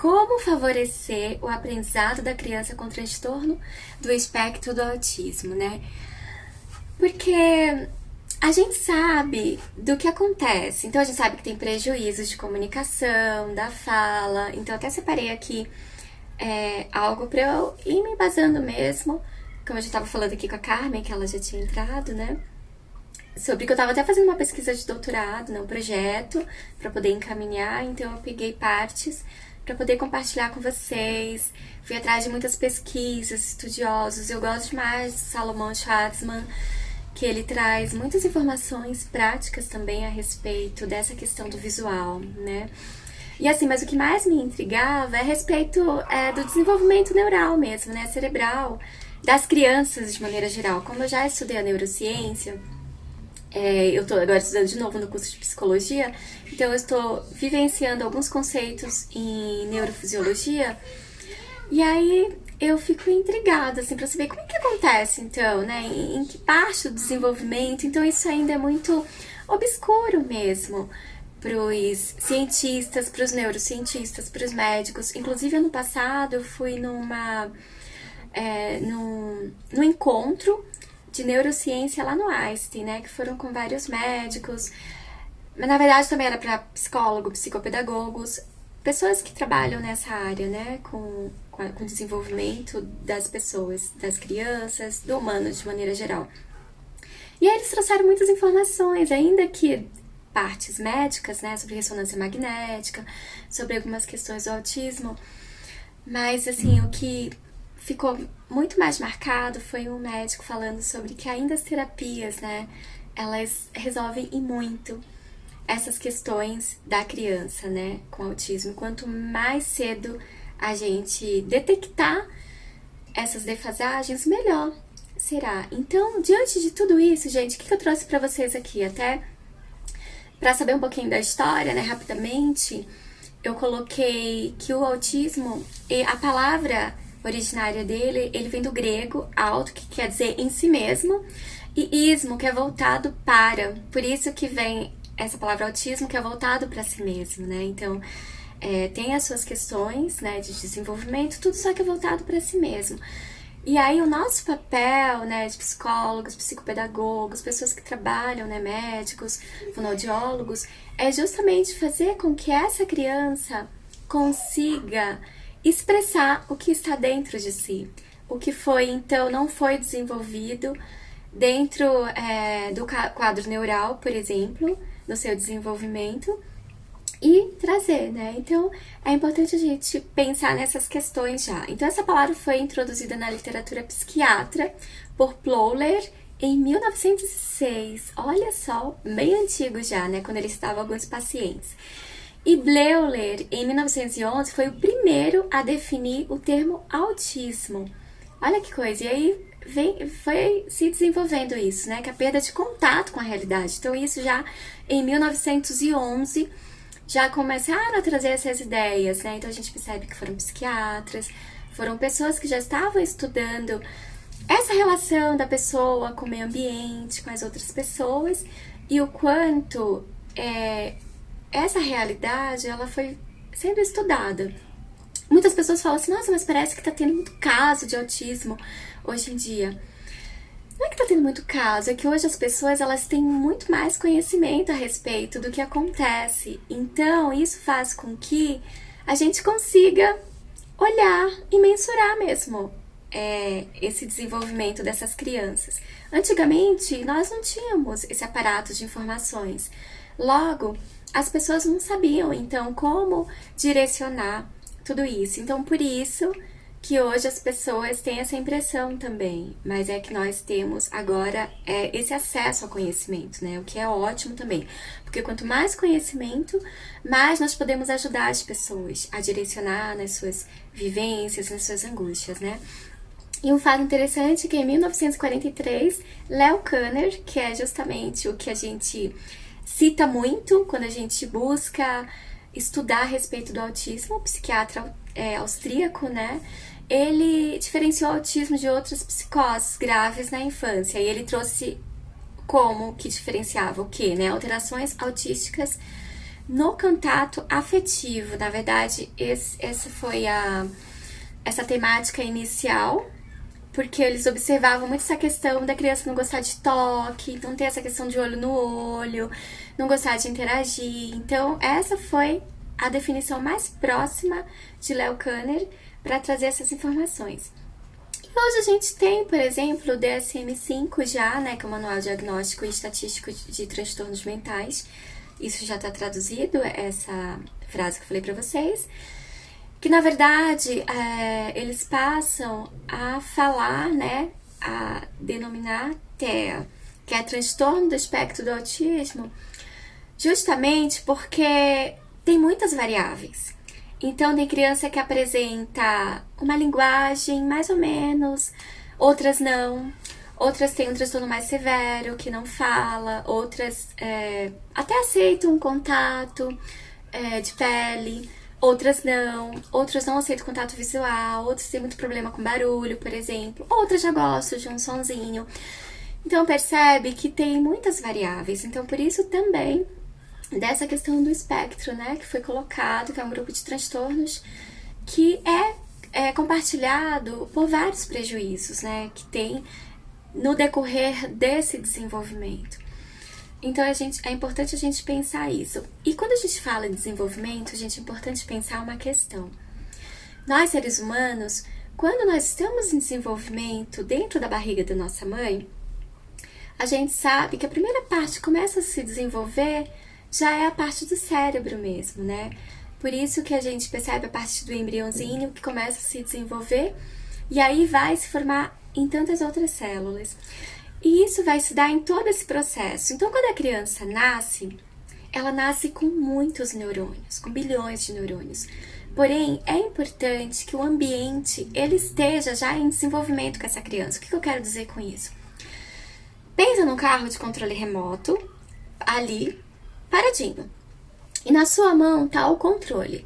como favorecer o aprendizado da criança com transtorno do espectro do autismo, né? Porque a gente sabe do que acontece, então a gente sabe que tem prejuízos de comunicação, da fala, então até separei aqui algo para eu ir me embasando mesmo, como eu já estava falando aqui com a Carmen, que ela já tinha entrado, né? Sobre que eu estava até fazendo uma pesquisa de doutorado, né, um projeto, para poder encaminhar, então eu peguei partes para poder compartilhar com vocês. Fui atrás de muitas pesquisas, estudiosos, eu gosto demais de Salomão Schwartzman, que ele traz muitas informações práticas também a respeito dessa questão do visual, né? E assim, mas o que mais me intrigava é a respeito do desenvolvimento neural mesmo, né, cerebral, das crianças de maneira geral. Como eu já estudei a neurociência, eu estou agora estudando de novo no curso de psicologia, então eu estou vivenciando alguns conceitos em neurofisiologia, e aí eu fico intrigada, assim, para saber como é que acontece, então, né, em que parte do desenvolvimento. Então isso ainda é muito obscuro mesmo para os cientistas, para os neurocientistas, para os médicos. Inclusive, ano passado eu fui num encontro de neurociência lá no Einstein, né, que foram com vários médicos, mas na verdade também era para psicólogo, psicopedagogos, pessoas que trabalham nessa área, né, com desenvolvimento das pessoas, das crianças, do humano de maneira geral. E aí eles trouxeram muitas informações, ainda que partes médicas, né, sobre ressonância magnética, sobre algumas questões do autismo, mas assim, o que ficou muito mais marcado foi um médico falando sobre que ainda as terapias, né, elas resolvem e muito essas questões da criança, né, com autismo. Quanto mais cedo a gente detectar essas defasagens, melhor será. Então, diante de tudo isso, gente, o que eu trouxe para vocês aqui? Até para saber um pouquinho da história, né, rapidamente, eu coloquei que o autismo, a palavra originária dele, ele vem do grego auto, que quer dizer em si mesmo, e ismo, que é voltado para. Por isso que vem essa palavra autismo, que é voltado para si mesmo, né? Então, tem as suas questões, né, de desenvolvimento, tudo só que é voltado para si mesmo. E aí o nosso papel, né, de psicólogos, psicopedagogos, pessoas que trabalham, né, médicos, fonoaudiólogos, é justamente fazer com que essa criança consiga expressar o que está dentro de si. O que foi, então, não foi desenvolvido dentro do quadro neural, por exemplo, no seu desenvolvimento, e trazer, né? Então, é importante a gente pensar nessas questões já. Então, essa palavra foi introduzida na literatura psiquiatra por Ploller em 1906. Olha só, bem antigo já, né? Quando ele estava alguns pacientes. E Bleuler, em 1911, foi o primeiro a definir o termo autismo. Olha que coisa, e aí foi se desenvolvendo isso, né? Que é a perda de contato com a realidade. Então, isso já em 1911 já começaram a trazer essas ideias, né? Então, a gente percebe que foram psiquiatras, foram pessoas que já estavam estudando essa relação da pessoa com o meio ambiente, com as outras pessoas, e o quanto essa realidade, ela foi sendo estudada. Muitas pessoas falam assim, nossa, mas parece que tá tendo muito caso de autismo hoje em dia. Não é que tá tendo muito caso, é que hoje as pessoas, elas têm muito mais conhecimento a respeito do que acontece. Então, isso faz com que a gente consiga olhar e mensurar mesmo esse desenvolvimento dessas crianças. Antigamente, nós não tínhamos esse aparato de informações. Logo, as pessoas não sabiam, então, como direcionar tudo isso. Então, por isso que hoje as pessoas têm essa impressão também, mas é que nós temos agora esse acesso ao conhecimento, né? O que é ótimo também, porque quanto mais conhecimento, mais nós podemos ajudar as pessoas a direcionar nas suas vivências, nas suas angústias, né? E um fato interessante é que em 1943, Leo Kanner, que é justamente o que a gente cita muito quando a gente busca estudar a respeito do autismo, o psiquiatra austríaco, né? Ele diferenciou o autismo de outras psicoses graves na infância, e ele trouxe como que diferenciava o quê, né? Alterações autísticas no contato afetivo. Na verdade, essa foi essa temática inicial, porque eles observavam muito essa questão da criança não gostar de toque, não ter essa questão de olho no olho, não gostar de interagir. Então, essa foi a definição mais próxima de Leo Kanner para trazer essas informações. E hoje a gente tem, por exemplo, o DSM-5 já, né, que é o Manual Diagnóstico e Estatístico de Transtornos Mentais. Isso já está traduzido, essa frase que eu falei para vocês. Que, na verdade, eles passam a falar, né, a denominar TEA, que é transtorno do espectro do autismo, justamente porque tem muitas variáveis. Então, tem criança que apresenta uma linguagem mais ou menos, outras não. Outras têm um transtorno mais severo, que não fala. Outras até aceitam um contato de pele. Outras não aceitam contato visual. Outras têm muito problema com barulho, por exemplo. Outras já gostam de um sonzinho. Então, percebe que tem muitas variáveis. Então, por isso também dessa questão do espectro, né, que foi colocado, que é um grupo de transtornos que é compartilhado por vários prejuízos, né, que tem no decorrer desse desenvolvimento. Então, é importante a gente pensar isso. E quando a gente fala em desenvolvimento, gente, é importante pensar uma questão. Nós, seres humanos, quando nós estamos em desenvolvimento dentro da barriga da nossa mãe, a gente sabe que a primeira parte que começa a se desenvolver já é a parte do cérebro mesmo, né? Por isso que a gente percebe a parte do embriãozinho que começa a se desenvolver e aí vai se formar em tantas outras células. E isso vai se dar em todo esse processo. Então, quando a criança nasce, ela nasce com muitos neurônios, com bilhões de neurônios. Porém, é importante que o ambiente ele esteja já em desenvolvimento com essa criança. O que eu quero dizer com isso? Pensa num carro de controle remoto, ali, paradinho. E na sua mão tá o controle.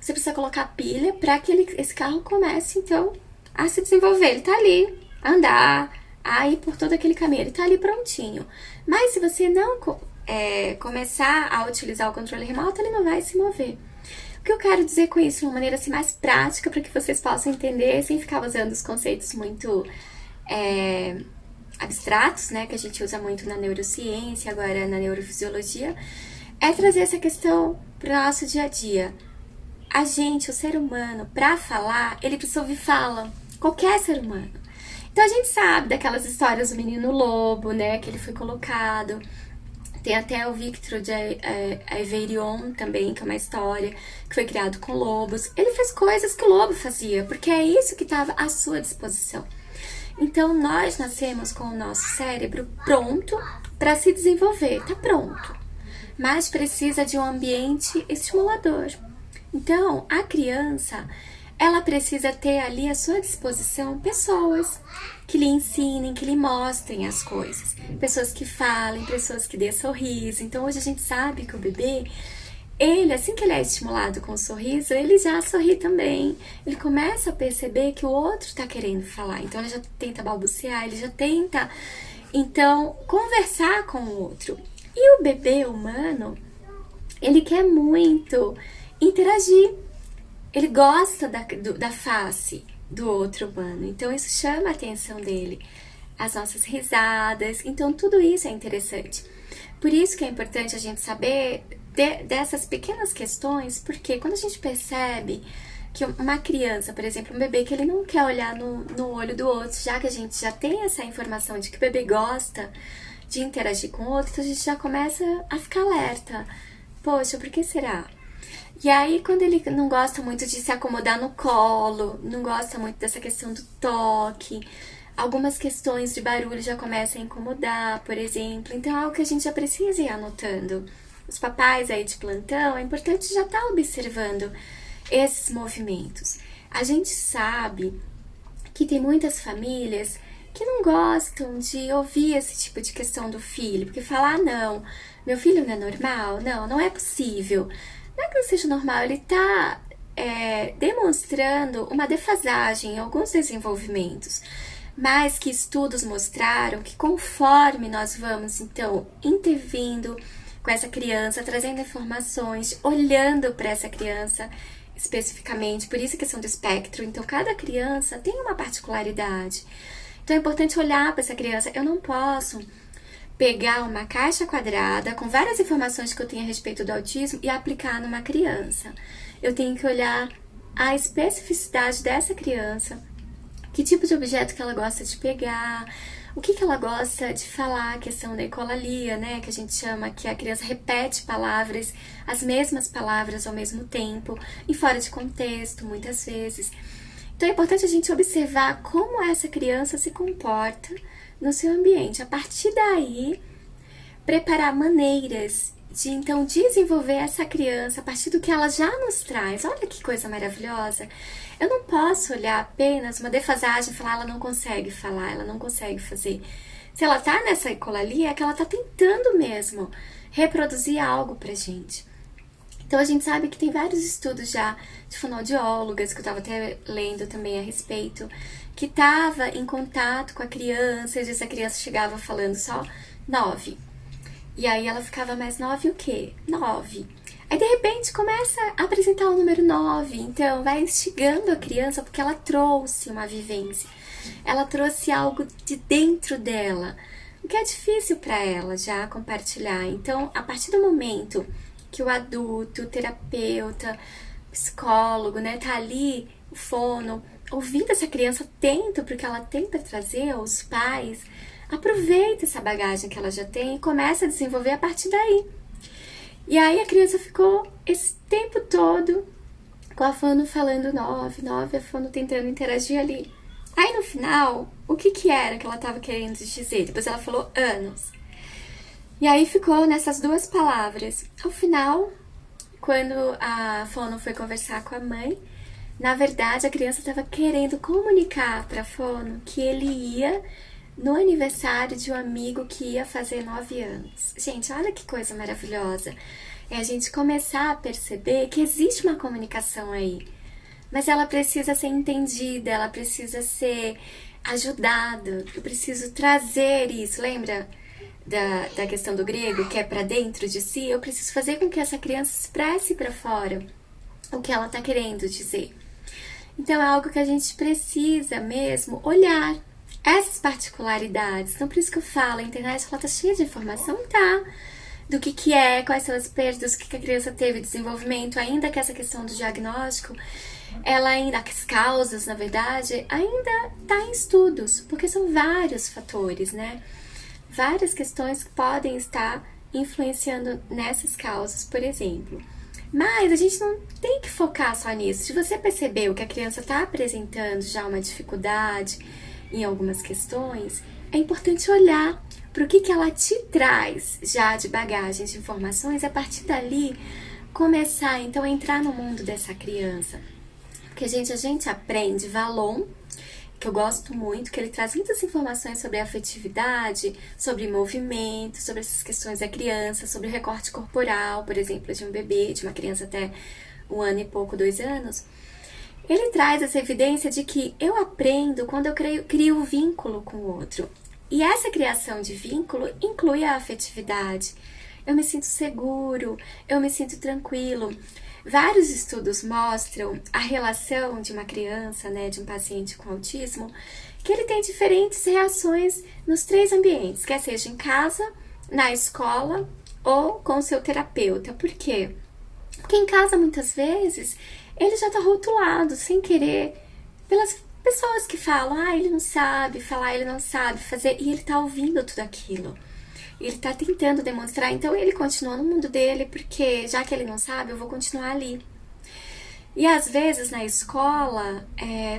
Você precisa colocar pilha para que esse carro comece, então, a se desenvolver. Ele tá ali, a andar, a ir por todo aquele caminho. Ele tá ali prontinho. Mas se você não começar a utilizar o controle remoto, ele não vai se mover. O que eu quero dizer com isso de uma maneira assim, mais prática, para que vocês possam entender, sem ficar usando os conceitos muito abstratos, né, que a gente usa muito na neurociência, agora na neurofisiologia, é trazer essa questão para o nosso dia a dia. A gente, o ser humano, para falar, ele precisa ouvir fala. Qualquer ser humano. Então a gente sabe daquelas histórias do menino lobo, né, que ele foi colocado. Tem até o Victor de Aveirion também, que é uma história que foi criado com lobos. Ele fez coisas que o lobo fazia, porque é isso que estava à sua disposição. Então, nós nascemos com o nosso cérebro pronto para se desenvolver, tá pronto. Mas precisa de um ambiente estimulador. Então, a criança, ela precisa ter ali à sua disposição pessoas que lhe ensinem, que lhe mostrem as coisas. Pessoas que falem, pessoas que dêem sorriso. Então, hoje a gente sabe que o bebê, ele, assim que ele é estimulado com o sorriso, ele já sorri também. Ele começa a perceber que o outro está querendo falar. Então, ele já tenta balbuciar, ele já tenta, então, conversar com o outro. E o bebê humano, ele quer muito interagir. Ele gosta da face do outro humano. Então, isso chama a atenção dele. As nossas risadas. Então, tudo isso é interessante. Por isso que é importante a gente saber dessas pequenas questões, porque quando a gente percebe que uma criança, por exemplo, um bebê que ele não quer olhar no olho do outro, já que a gente já tem essa informação de que o bebê gosta de interagir com o outro, então a gente já começa a ficar alerta. Poxa, por que será? E aí, quando ele não gosta muito de se acomodar no colo, não gosta muito dessa questão do toque, algumas questões de barulho já começam a incomodar, por exemplo. Então, é algo que a gente já precisa ir anotando. Os papais aí de plantão, é importante já estar observando esses movimentos. A gente sabe que tem muitas famílias que não gostam de ouvir esse tipo de questão do filho, porque falar, ah, não, meu filho não é normal, não é possível. Não é que não seja normal, ele está demonstrando uma defasagem em alguns desenvolvimentos, mas que estudos mostraram que conforme nós vamos, então, intervindo, com essa criança, trazendo informações, olhando para essa criança especificamente, por isso a questão do espectro. Então, cada criança tem uma particularidade. Então, é importante olhar para essa criança. Eu não posso pegar uma caixa quadrada com várias informações que eu tenho a respeito do autismo e aplicar numa criança. Eu tenho que olhar a especificidade dessa criança, que tipo de objeto que ela gosta de pegar, o que ela gosta de falar, a questão da ecolalia, né, que a gente chama, que a criança repete palavras, as mesmas palavras ao mesmo tempo, e fora de contexto, muitas vezes. Então é importante a gente observar como essa criança se comporta no seu ambiente. A partir daí, preparar maneiras de então desenvolver essa criança a partir do que ela já nos traz. Olha que coisa maravilhosa. Eu não posso olhar apenas uma defasagem e falar ela não consegue falar, ela não consegue fazer. Se ela tá nessa ecolalia, é que ela tá tentando mesmo reproduzir algo pra gente. Então a gente sabe que tem vários estudos já de fonoaudiólogas, que eu estava até lendo também a respeito, que estava em contato com a criança, e às vezes a criança chegava falando só 9. E aí ela ficava mais 9 o quê? 9. Aí de repente começa a apresentar o número 9, então vai instigando a criança porque ela trouxe uma vivência, ela trouxe algo de dentro dela, o que é difícil para ela já compartilhar. Então, a partir do momento que o adulto, o terapeuta, o psicólogo, né, tá ali, o fono, ouvindo essa criança atento porque ela tem para trazer, os pais, aproveita essa bagagem que ela já tem e começa a desenvolver a partir daí. E aí a criança ficou esse tempo todo com a fono falando 9, 9, a fono tentando interagir ali. Aí no final, o que era que ela estava querendo dizer? Depois ela falou anos. E aí ficou nessas duas palavras. Ao final, quando a fono foi conversar com a mãe, na verdade a criança estava querendo comunicar para a fono que ele ia no aniversário de um amigo que ia fazer 9 anos. Gente, olha que coisa maravilhosa. É a gente começar a perceber que existe uma comunicação aí. Mas ela precisa ser entendida, ela precisa ser ajudada. Eu preciso trazer isso. Lembra da questão do grego, que é para dentro de si? Eu preciso fazer com que essa criança expresse para fora o que ela está querendo dizer. Então é algo que a gente precisa mesmo olhar. Essas particularidades. Então, por isso que eu falo, a internet ela tá cheia de informação, tá? Do que é, quais são as perdas, o que a criança teve de desenvolvimento, ainda que essa questão do diagnóstico, ela ainda, as causas, na verdade, ainda tá em estudos, porque são vários fatores, né? Várias questões que podem estar influenciando nessas causas, por exemplo. Mas a gente não tem que focar só nisso. Se você percebeu que a criança está apresentando já uma dificuldade em algumas questões, é importante olhar para o que ela te traz já de bagagem de informações, e a partir dali começar então a entrar no mundo dessa criança. Porque a gente aprende Valon, que eu gosto muito, que ele traz muitas informações sobre afetividade, sobre movimento, sobre essas questões da criança, sobre o recorte corporal, por exemplo, de um bebê, de uma criança até 1 ano e pouco, 2 anos. Ele traz essa evidência de que eu aprendo quando eu crio vínculo com o outro. E essa criação de vínculo inclui a afetividade. Eu me sinto seguro, eu me sinto tranquilo. Vários estudos mostram a relação de uma criança, né, de um paciente com autismo, que ele tem diferentes reações nos 3 ambientes, quer seja em casa, na escola ou com o seu terapeuta. Por quê? Porque em casa, muitas vezes, ele já está rotulado, sem querer, pelas pessoas que falam, ele não sabe falar, ele não sabe fazer, e ele está ouvindo tudo aquilo. Ele está tentando demonstrar, então ele continua no mundo dele, porque já que ele não sabe, eu vou continuar ali. E às vezes na escola,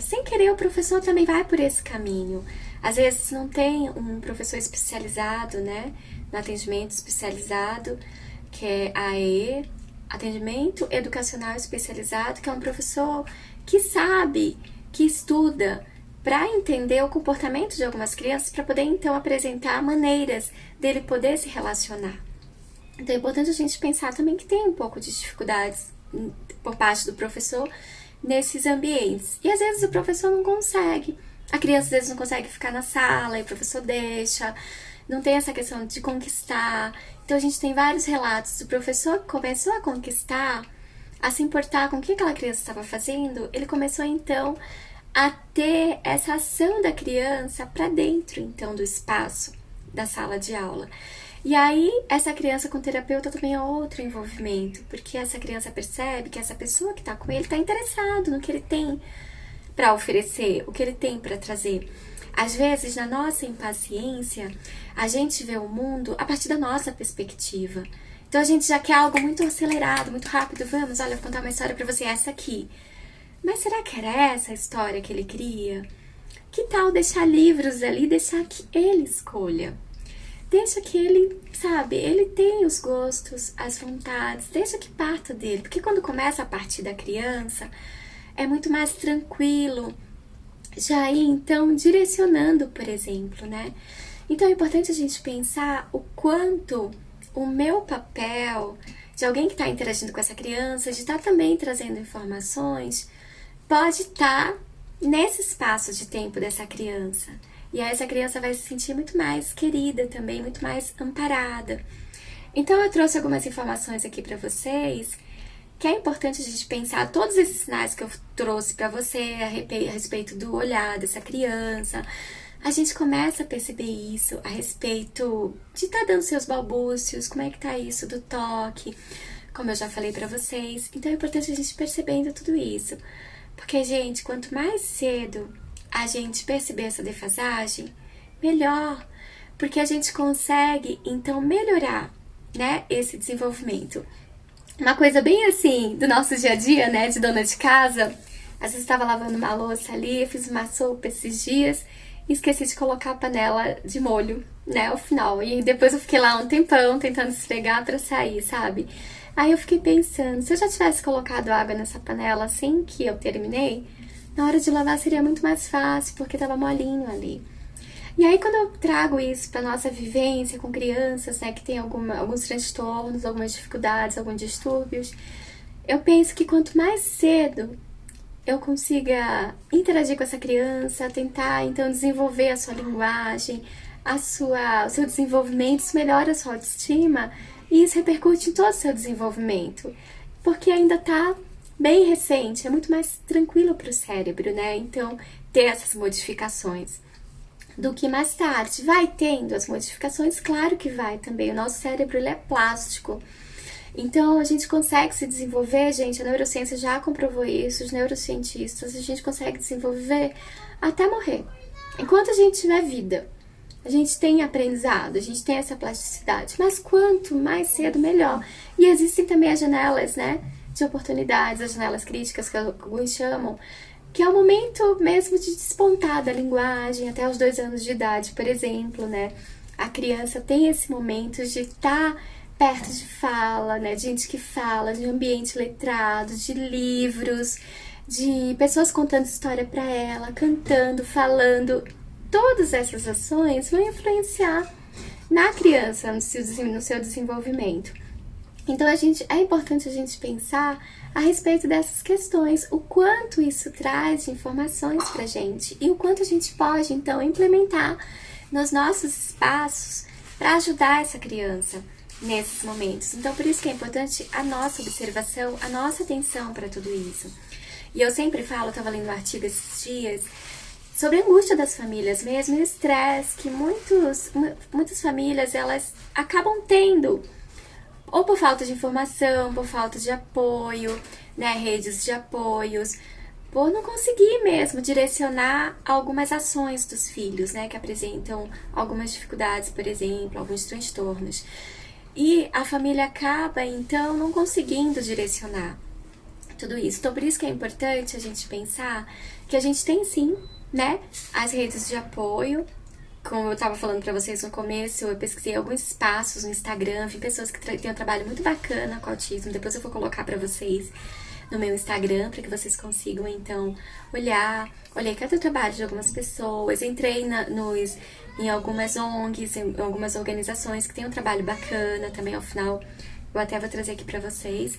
sem querer, o professor também vai por esse caminho. Às vezes não tem um professor especializado, né, no atendimento especializado, que é AEE, Atendimento Educacional Especializado, que é um professor que sabe, que estuda para entender o comportamento de algumas crianças, para poder então apresentar maneiras dele poder se relacionar. Então é importante a gente pensar também que tem um pouco de dificuldades por parte do professor nesses ambientes. E às vezes o professor não consegue, a criança às vezes não consegue ficar na sala e o professor deixa, não tem essa questão de conquistar. Então a gente tem vários relatos do professor que começou a conquistar, a se importar com o que aquela criança estava fazendo, ele começou então a ter essa ação da criança para dentro então do espaço da sala de aula. E aí, essa criança com o terapeuta também é outro envolvimento, porque essa criança percebe que essa pessoa que está com ele está interessado no que ele tem para oferecer, o que ele tem para trazer. Às vezes, na nossa impaciência, a gente vê o mundo a partir da nossa perspectiva. Então, a gente já quer algo muito acelerado, muito rápido. Vamos, olha, vou contar uma história para você, essa aqui. Mas será que era essa a história que ele queria? Que tal deixar livros ali, deixar que ele escolha? Deixa que ele, sabe, ele tem os gostos, as vontades, deixa que parta dele. Porque quando começa a partir da criança, é muito mais tranquilo já ir, então, direcionando, por exemplo, né? Então, é importante a gente pensar o quanto o meu papel de alguém que está interagindo com essa criança, de estar também trazendo informações, pode estar nesse espaço de tempo dessa criança. E aí essa criança vai se sentir muito mais querida também, muito mais amparada. Então eu trouxe algumas informações aqui para vocês, que é importante a gente pensar todos esses sinais que eu trouxe para você a respeito do olhar dessa criança. A gente começa a perceber isso a respeito de estar dando seus balbúcios, como é que tá isso do toque, como eu já falei para vocês. Então é importante a gente percebendo tudo isso. Porque, gente, quanto mais cedo a gente perceber essa defasagem, melhor. Porque a gente consegue, então, melhorar, né, esse desenvolvimento. Uma coisa bem assim, do nosso dia a dia, né, de dona de casa. Às vezes estava lavando uma louça ali, eu fiz uma sopa esses dias e esqueci de colocar a panela de molho, né, ao final. E depois eu fiquei lá um tempão tentando esfregar pra sair, sabe? Aí eu fiquei pensando, se eu já tivesse colocado água nessa panela assim que eu terminei, na hora de lavar seria muito mais fácil, porque tava molinho ali. E aí quando eu trago isso pra nossa vivência com crianças, né, que tem alguns transtornos, algumas dificuldades, alguns distúrbios, eu penso que quanto mais cedo eu consiga interagir com essa criança, tentar então desenvolver a sua linguagem, o seu desenvolvimento, isso melhora a sua autoestima, e isso repercute em todo o seu desenvolvimento, porque ainda tá bem recente, é muito mais tranquilo para o cérebro, né? Então, ter essas modificações. Do que mais tarde. Vai tendo as modificações? Claro que vai também. O nosso cérebro, ele é plástico. Então, a gente consegue se desenvolver, gente, a neurociência já comprovou isso, os neurocientistas, a gente consegue desenvolver até morrer. Enquanto a gente tiver vida, a gente tem aprendizado, a gente tem essa plasticidade, mas quanto mais cedo, melhor. E existem também as janelas, né, de oportunidades, as janelas críticas, que alguns chamam, que é o momento mesmo de despontar da linguagem, até os 2 anos de idade, por exemplo, né. A criança tem esse momento de estar perto de fala, né, de gente que fala, de ambiente letrado, de livros, de pessoas contando história para ela, cantando, falando. Todas essas ações vão influenciar na criança, no seu desenvolvimento. Então, é importante a gente pensar a respeito dessas questões, o quanto isso traz de informações pra gente e o quanto a gente pode, então, implementar nos nossos espaços para ajudar essa criança nesses momentos. Então, por isso que é importante a nossa observação, a nossa atenção para tudo isso. E eu sempre falo, eu estava lendo um artigo esses dias, sobre a angústia das famílias mesmo, e o estresse que muitas famílias, elas acabam tendo, ou por falta de informação, por falta de apoio, né, redes de apoios, por não conseguir mesmo direcionar algumas ações dos filhos, né, que apresentam algumas dificuldades, por exemplo, alguns transtornos. E a família acaba, então, não conseguindo direcionar tudo isso. Então, por isso que é importante a gente pensar que a gente tem sim, né, as redes de apoio. Como eu estava falando para vocês no começo, eu pesquisei alguns espaços no Instagram, vi pessoas que têm um trabalho muito bacana com autismo. Depois eu vou colocar para vocês no meu Instagram, para que vocês consigam, então, olhei cada trabalho de algumas pessoas, entrei em algumas ONGs, em algumas organizações que têm um trabalho bacana também. Ao final eu até vou trazer aqui para vocês.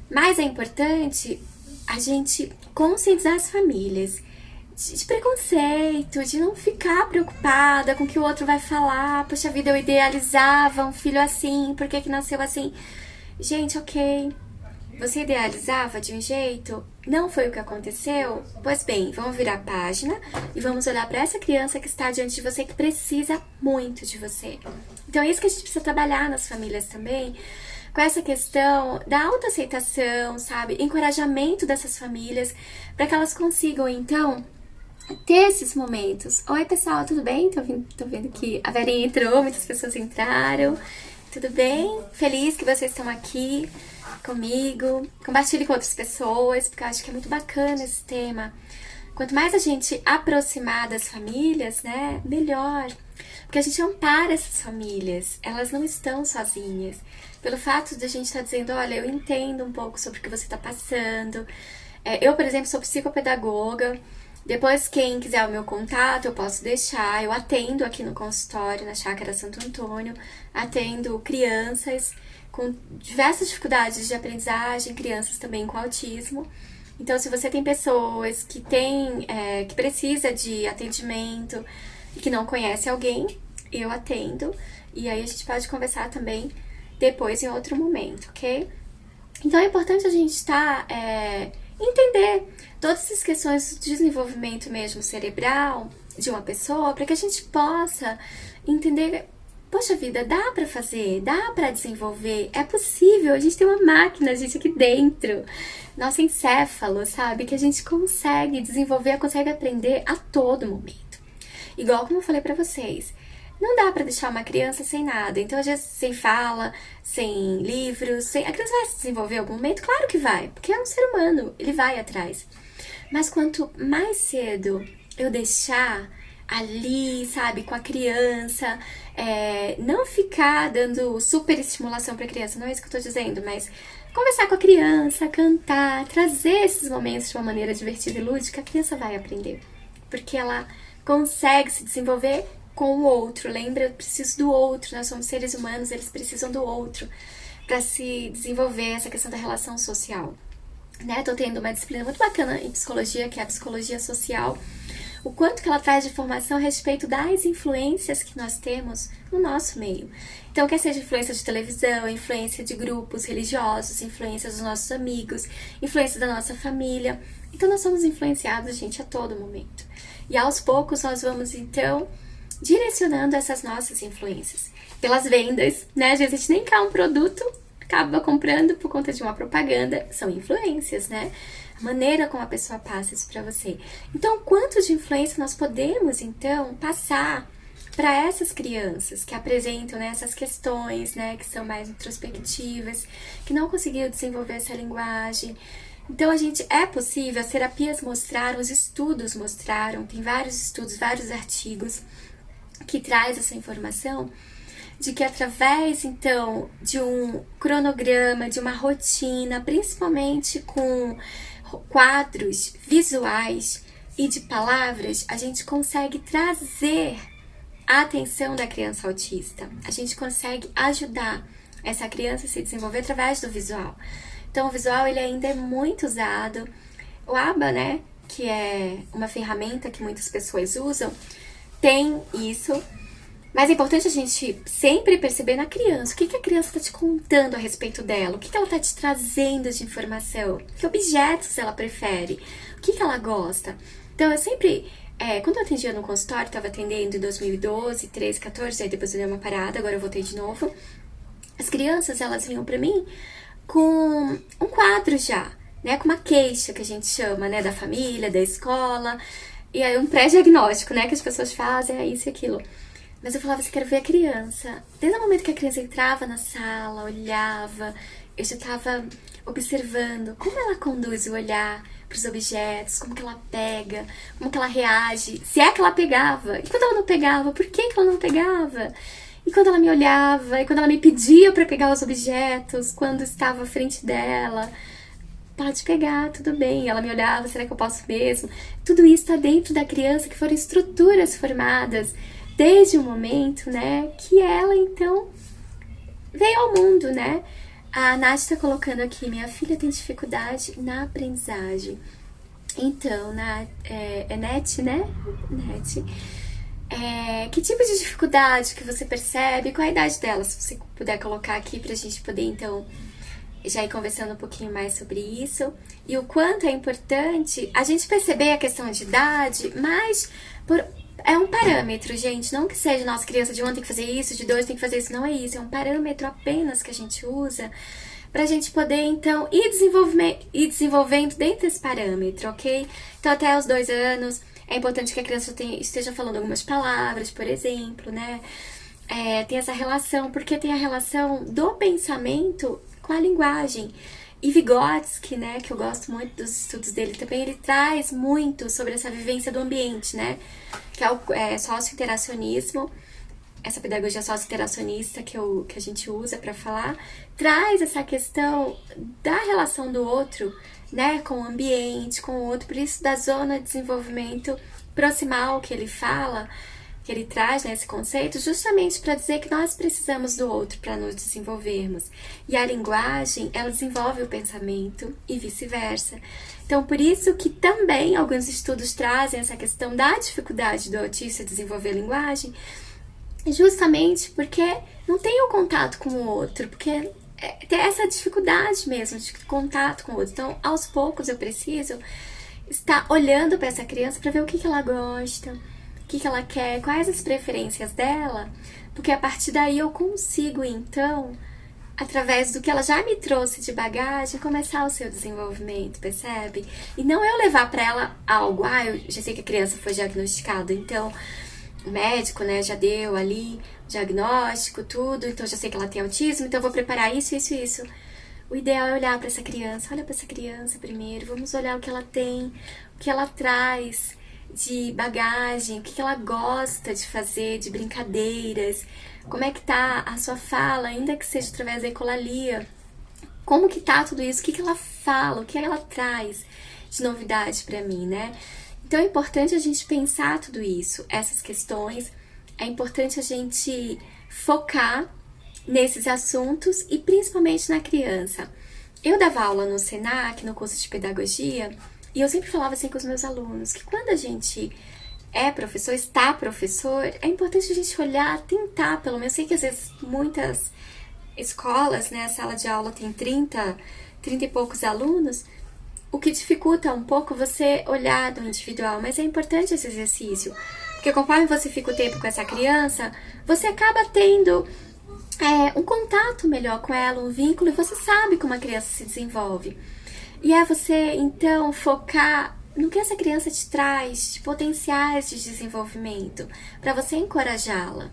Mas é importante a gente conscientizar as famílias de preconceito, de não ficar preocupada com o que o outro vai falar. Poxa vida, eu idealizava um filho assim, por que que nasceu assim? Gente, ok, você idealizava de um jeito, não foi o que aconteceu? Pois bem, vamos virar a página e vamos olhar para essa criança que está diante de você, que precisa muito de você. Então é isso que a gente precisa trabalhar nas famílias também, com essa questão da autoaceitação, sabe? Encorajamento dessas famílias, para que elas consigam, então, ter esses momentos. Oi, pessoal, tudo bem? Tô vendo que a Verinha entrou, muitas pessoas entraram. Tudo bem? Feliz que vocês estão aqui comigo. Compartilhe com outras pessoas, porque eu acho que é muito bacana esse tema. Quanto mais a gente aproximar das famílias, né, melhor. Porque a gente ampara essas famílias, elas não estão sozinhas. Pelo fato de a gente estar dizendo, olha, eu entendo um pouco sobre o que você está passando. Eu, por exemplo, sou psicopedagoga. Depois, quem quiser o meu contato, eu posso deixar. Eu atendo aqui no consultório, na Chácara Santo Antônio. Atendo crianças com diversas dificuldades de aprendizagem, crianças também com autismo. Então, se você tem pessoas que que precisa de atendimento e que não conhece alguém, eu atendo. E aí a gente pode conversar também depois em outro momento, ok? Então é importante a gente entender todas essas questões de desenvolvimento mesmo cerebral de uma pessoa, para que a gente possa entender, poxa vida, dá pra fazer, dá pra desenvolver, é possível, a gente tem uma máquina, a gente aqui dentro, nosso encéfalo, sabe, que a gente consegue desenvolver, consegue aprender a todo momento. Igual como eu falei pra vocês, não dá pra deixar uma criança sem nada. Então, às vezes, sem fala, sem livros, a criança vai se desenvolver em algum momento? Claro que vai, porque é um ser humano, ele vai atrás. Mas quanto mais cedo eu deixar ali, sabe, com a criança, não ficar dando super estimulação pra criança, não é isso que eu tô dizendo, mas conversar com a criança, cantar, trazer esses momentos de uma maneira divertida e lúdica, a criança vai aprender. Porque ela consegue se desenvolver com o outro, lembra? Eu preciso do outro, nós somos seres humanos, eles precisam do outro para se desenvolver essa questão da relação social, né? Tô tendo uma disciplina muito bacana em psicologia, que é a psicologia social, o quanto que ela traz de informação a respeito das influências que nós temos no nosso meio. Então, quer seja influência de televisão, influência de grupos religiosos, influência dos nossos amigos, influência da nossa família. Então, nós somos influenciados, gente, a todo momento. E aos poucos nós vamos, então, direcionando essas nossas influências pelas vendas, né? Às vezes a gente nem quer um produto, acaba comprando por conta de uma propaganda. São influências, né? A maneira como a pessoa passa isso pra você. Então, quanto de influência nós podemos, então, passar para essas crianças que apresentam, né, essas questões, né, que são mais introspectivas, que não conseguiram desenvolver essa linguagem. Então, é possível, as terapias mostraram, os estudos mostraram, tem vários estudos, vários artigos que traz essa informação de que através, então, de um cronograma, de uma rotina, principalmente com quadros visuais e de palavras, a gente consegue trazer a atenção da criança autista. A gente consegue ajudar essa criança a se desenvolver através do visual. Então, o visual, ele ainda é muito usado. O ABA, né, que é uma ferramenta que muitas pessoas usam, tem isso, mas é importante a gente sempre perceber na criança, o que a criança está te contando a respeito dela, o que ela está te trazendo de informação, que objetos ela prefere, o que ela gosta. Então, eu sempre, quando eu atendia no consultório, estava atendendo em 2012, 13, 14, aí depois eu dei uma parada, agora eu voltei de novo. As crianças, elas vinham para mim com um quadro já, né, com uma queixa que a gente chama, né, da família, da escola. E aí um pré-diagnóstico, né, que as pessoas fazem, é isso e aquilo. Mas eu falava assim, quero ver a criança. Desde o momento que a criança entrava na sala, olhava, eu já estava observando como ela conduz o olhar para os objetos, como que ela pega, como que ela reage, se é que ela pegava. E quando ela não pegava, por que ela não pegava? E quando ela me olhava, e quando ela me pedia para pegar os objetos, quando estava à frente dela... Pode pegar, tudo bem. Ela me olhava, será que eu posso mesmo? Tudo isso está dentro da criança, que foram estruturas formadas desde o momento, né, que ela, então, veio ao mundo, né? A Nath está colocando aqui, minha filha tem dificuldade na aprendizagem. Então, é NET, né? NET. Que tipo de dificuldade que você percebe? Qual a idade dela? Se você puder colocar aqui pra gente poder, então, já ir conversando um pouquinho mais sobre isso. E o quanto é importante a gente perceber a questão de idade, mas é um parâmetro, gente. Não que seja, nossa, criança de 1 tem que fazer isso, de 2 tem que fazer isso. Não é isso. É um parâmetro apenas que a gente usa pra gente poder, então, ir desenvolvendo dentro desse parâmetro, ok? Então, até os 2 anos, é importante que a criança esteja falando algumas palavras, por exemplo, né? Tem essa relação, porque tem a relação do pensamento com a linguagem. E Vygotsky, né, que eu gosto muito dos estudos dele também, ele traz muito sobre essa vivência do ambiente, né? Que é o socio-interacionismo, essa pedagogia socio-interacionista que a gente usa para falar, traz essa questão da relação do outro, né, com o ambiente, com o outro, por isso da zona de desenvolvimento proximal que ele fala, que ele traz, né, esse conceito, justamente para dizer que nós precisamos do outro para nos desenvolvermos. E a linguagem, ela desenvolve o pensamento e vice-versa. Então, por isso que também alguns estudos trazem essa questão da dificuldade do autista desenvolver a linguagem, justamente porque não tem o contato com o outro, porque tem essa dificuldade mesmo de contato com o outro. Então, aos poucos eu preciso estar olhando para essa criança para ver o que ela gosta, o que ela quer, quais as preferências dela, porque a partir daí eu consigo, então, através do que ela já me trouxe de bagagem, começar o seu desenvolvimento, percebe? E não eu levar para ela algo, eu já sei que a criança foi diagnosticada, então o médico, né, já deu ali diagnóstico, tudo, então já sei que ela tem autismo, então eu vou preparar isso, isso e isso. O ideal é olhar para essa criança, olha para essa criança primeiro, vamos olhar o que ela tem, o que ela traz de bagagem, o que ela gosta de fazer, de brincadeiras, como é que tá a sua fala, ainda que seja através da ecolalia, como que tá tudo isso, o que ela fala, o que ela traz de novidade para mim, né? Então é importante a gente pensar tudo isso, essas questões, é importante a gente focar nesses assuntos e principalmente na criança. Eu dava aula no Senac, no curso de pedagogia, e eu sempre falava assim com os meus alunos, que quando a gente é professor, está professor, é importante a gente olhar, tentar, pelo menos, eu sei que às vezes muitas escolas, né, a sala de aula tem 30 e poucos alunos, o que dificulta um pouco você olhar do individual, mas é importante esse exercício, porque conforme você fica o tempo com essa criança, você acaba tendo um contato melhor com ela, um vínculo, e você sabe como a criança se desenvolve. E é você, então, focar no que essa criança te traz, de potenciais de desenvolvimento, para você encorajá-la.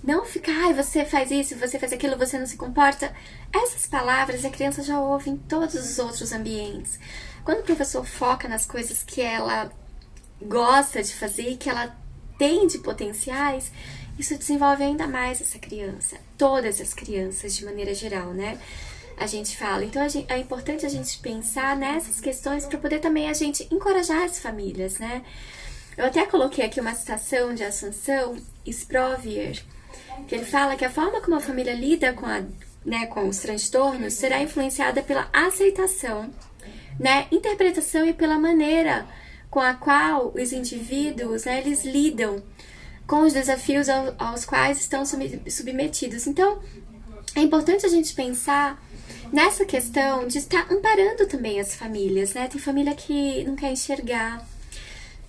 Não ficar, você faz isso, você faz aquilo, você não se comporta. Essas palavras a criança já ouve em todos os outros ambientes. Quando o professor foca nas coisas que ela gosta de fazer e que ela tem de potenciais, isso desenvolve ainda mais essa criança. Todas as crianças, de maneira geral, né? A gente fala. Então, é importante a gente pensar nessas questões para poder também a gente encorajar as famílias, né? Eu até coloquei aqui uma citação de Assunção Sprovier, que ele fala que a forma como a família lida com os transtornos será influenciada pela aceitação, né, interpretação e pela maneira com a qual os indivíduos, né, eles lidam com os desafios aos quais estão submetidos. Então, é importante a gente pensar nessa questão de estar amparando também as famílias, né? Tem família que não quer enxergar,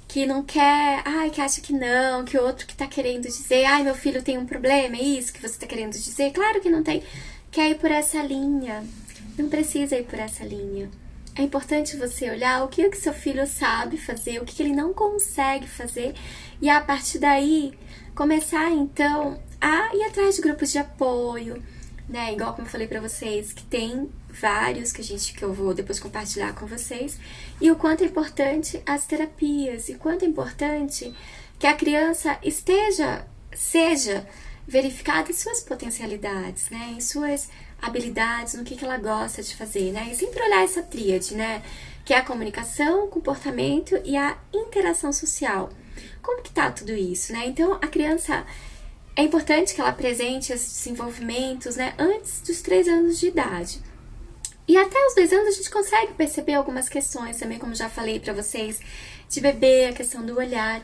que não quer, que acha que não, que o outro que tá querendo dizer, meu filho tem um problema, é isso que você tá querendo dizer? Claro que não tem. Quer ir por essa linha. Não precisa ir por essa linha. É importante você olhar o que o seu filho sabe fazer, o que ele não consegue fazer, e a partir daí começar então a ir atrás de grupos de apoio, né? Igual como eu falei pra vocês, que tem vários que eu vou depois compartilhar com vocês, e o quanto é importante as terapias, e quanto é importante que a criança seja verificada em suas potencialidades, né? Em suas habilidades, no que ela gosta de fazer, né? E sempre olhar essa tríade, né? Que é a comunicação, o comportamento e a interação social. Como que tá tudo isso, né? Então, a criança, é importante que ela apresente esses desenvolvimentos, né? Antes dos 3 anos de idade. E até os 2 anos a gente consegue perceber algumas questões também, como já falei pra vocês, de bebê, a questão do olhar.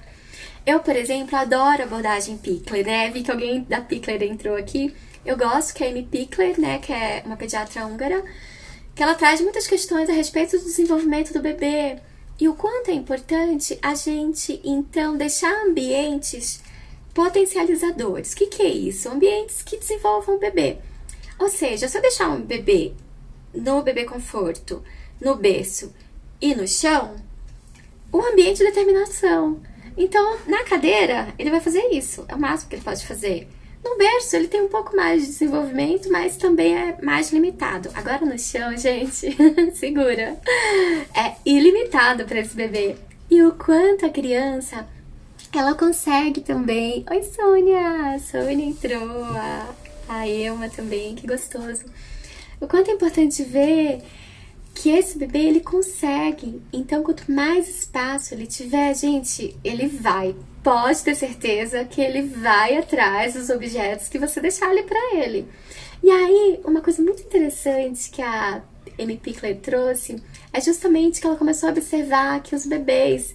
Eu, por exemplo, adoro a abordagem Pickler, né? Vi que alguém da Pickler entrou aqui. Eu gosto que a Amy Pickler, né, que é uma pediatra húngara, que ela traz muitas questões a respeito do desenvolvimento do bebê e o quanto é importante a gente, então, deixar ambientes potencializadores. O que é isso? Ambientes que desenvolvam o bebê. Ou seja, se eu deixar um bebê no bebê conforto, no berço e no chão, o ambiente de determinação. Então, na cadeira, ele vai fazer isso. É o máximo que ele pode fazer. No berço, ele tem um pouco mais de desenvolvimento, mas também é mais limitado. Agora no chão, gente, segura. É ilimitado para esse bebê. E o quanto a criança, ela consegue também. Oi, Sônia! Sônia entrou. A Elma também, que gostoso. O quanto é importante ver que esse bebê, ele consegue. Então, quanto mais espaço ele tiver, gente, ele vai. Pode ter certeza que ele vai atrás dos objetos que você deixar ali pra ele. E aí, uma coisa muito interessante que a Amy Pickler trouxe é justamente que ela começou a observar que os bebês,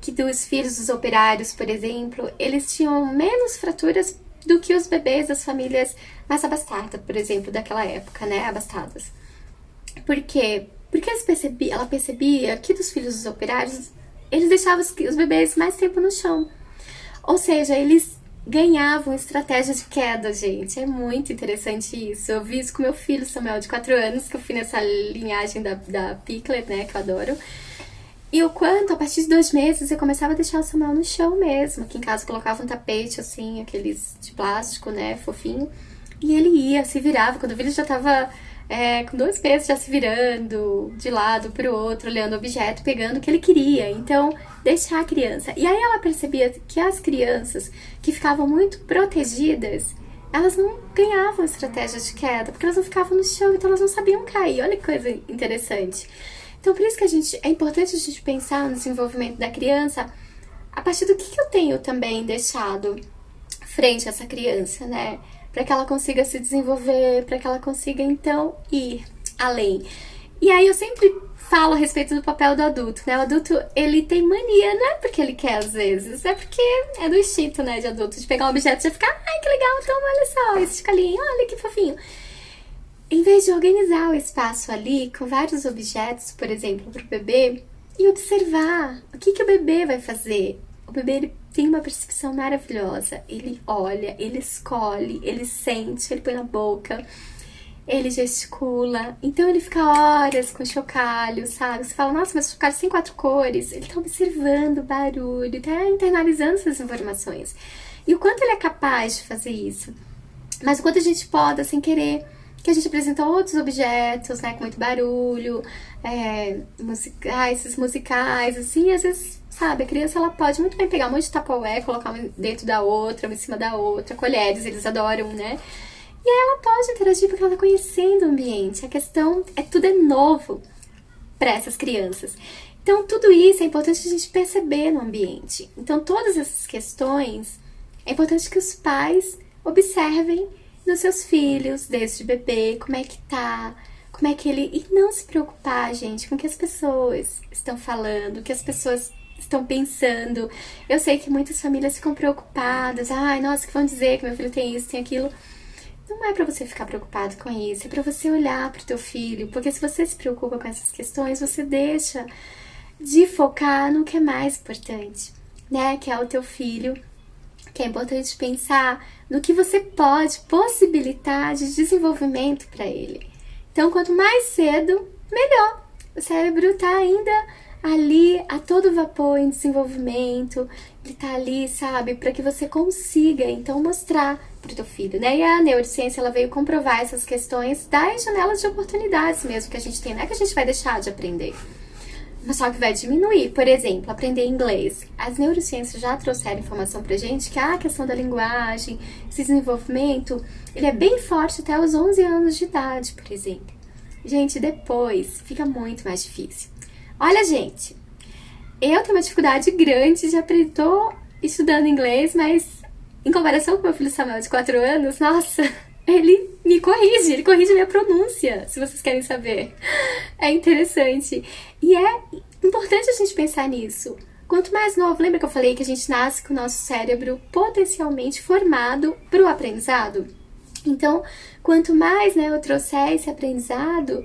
que dos filhos dos operários, por exemplo, eles tinham menos fraturas do que os bebês das famílias mais abastadas, por exemplo, daquela época, né, abastadas. Por quê? Porque ela percebia que dos filhos dos operários, eles deixavam os bebês mais tempo no chão. Ou seja, eles ganhavam estratégias de queda, gente. É muito interessante isso. Eu vi isso com meu filho Samuel, de 4 anos, que eu fui nessa linhagem da Pickler, né, que eu adoro. E o quanto, a partir de 2 meses, eu começava a deixar o Samuel no chão mesmo. Aqui em casa eu colocava um tapete, assim, aqueles de plástico, né, fofinho. E ele ia, se virava. Quando eu vi, ele já tava com 2 meses já se virando de lado pro outro, olhando o objeto, pegando o que ele queria. Então, deixar a criança. E aí ela percebia que as crianças que ficavam muito protegidas, elas não ganhavam estratégias de queda, porque elas não ficavam no chão, então elas não sabiam cair. Olha que coisa interessante. Então, por isso que é importante a gente pensar no desenvolvimento da criança a partir do que eu tenho também deixado frente a essa criança, né? Para que ela consiga se desenvolver, para que ela consiga, então, ir além. E aí eu sempre falo a respeito do papel do adulto, né? O adulto, ele tem mania, não é porque ele quer às vezes, é porque é do instinto, né, de adulto, de pegar um objeto e já ficar, ai, que legal, toma, olha só, esse escalinho, olha que fofinho. Em vez de organizar o espaço ali com vários objetos, por exemplo, para o bebê, e observar o que o bebê vai fazer. O bebê, ele tem uma percepção maravilhosa. Ele olha, ele escolhe, ele sente, ele põe na boca, ele gesticula. Então ele fica horas com chocalho, sabe? Você fala, nossa, mas o chocalho tem 4 cores. Ele tá observando o barulho, tá internalizando essas informações. E o quanto ele é capaz de fazer isso. Mas o quanto a gente pode, sem querer, que a gente apresenta outros objetos, né, com muito barulho, esses musicais, assim, às vezes, sabe, a criança, ela pode muito bem pegar um monte de Tupperware, colocar uma dentro da outra, uma em cima da outra, colheres, eles adoram, né, e aí ela pode interagir porque ela tá conhecendo o ambiente, a questão tudo é novo para essas crianças. Então, tudo isso é importante a gente perceber no ambiente. Então, todas essas questões, é importante que os pais observem nos seus filhos, desde bebê, como é que tá, como é que ele... E não se preocupar, gente, com o que as pessoas estão falando, o que as pessoas estão pensando. Eu sei que muitas famílias ficam preocupadas. Ai, nossa, que vão dizer que meu filho tem isso, tem aquilo. Não é pra você ficar preocupado com isso, é pra você olhar pro teu filho, porque se você se preocupa com essas questões, você deixa de focar no que é mais importante, né? Que é o teu filho, que é importante pensar no que você pode possibilitar de desenvolvimento para ele. Então, quanto mais cedo, melhor. O cérebro tá ainda ali a todo vapor em desenvolvimento, ele tá ali, sabe, para que você consiga, então, mostrar pro teu filho, né? E a neurociência, ela veio comprovar essas questões das janelas de oportunidades mesmo que a gente tem. Não é que a gente vai deixar de aprender, mas só que vai diminuir. Por exemplo, aprender inglês. As neurociências já trouxeram informação pra gente que a questão da linguagem, esse desenvolvimento, ele é bem forte até os 11 anos de idade, por exemplo. Gente, depois fica muito mais difícil. Olha, gente, eu tenho uma dificuldade grande de aprender, tô estudando inglês, mas em comparação com meu filho Samuel de 4 anos, nossa, ele corrige minha pronúncia, se vocês querem saber. É interessante. E é importante a gente pensar nisso. Quanto mais novo, lembra que eu falei que a gente nasce com o nosso cérebro potencialmente formado para o aprendizado? Então, quanto mais, né, eu trouxer esse aprendizado,